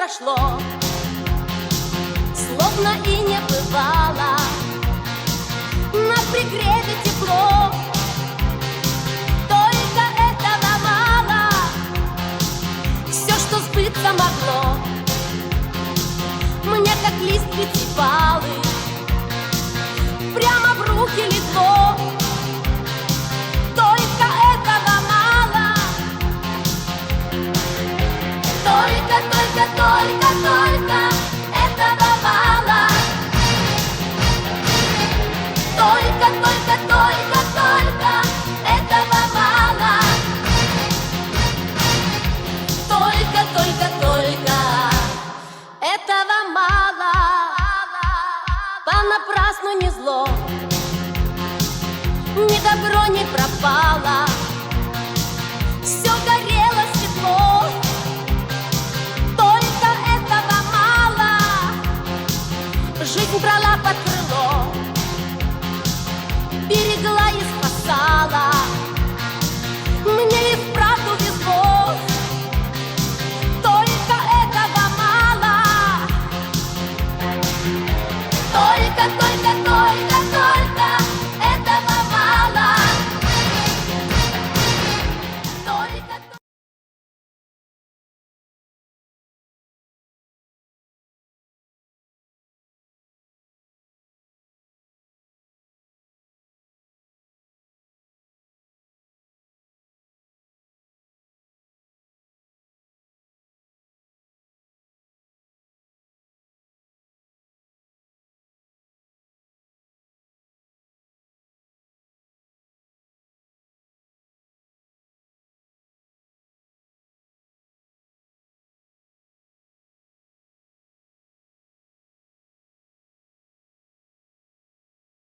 прошло, словно и не бывало. На пригреве тепло, только этого мало. Все, что сбыться могло, мне как лист пятипалый прямо в руки легло. Только этого мало. Только этого мало. Только этого мало. Только этого мало. Понапрасну не зло, ни добро не пропало. Все горит.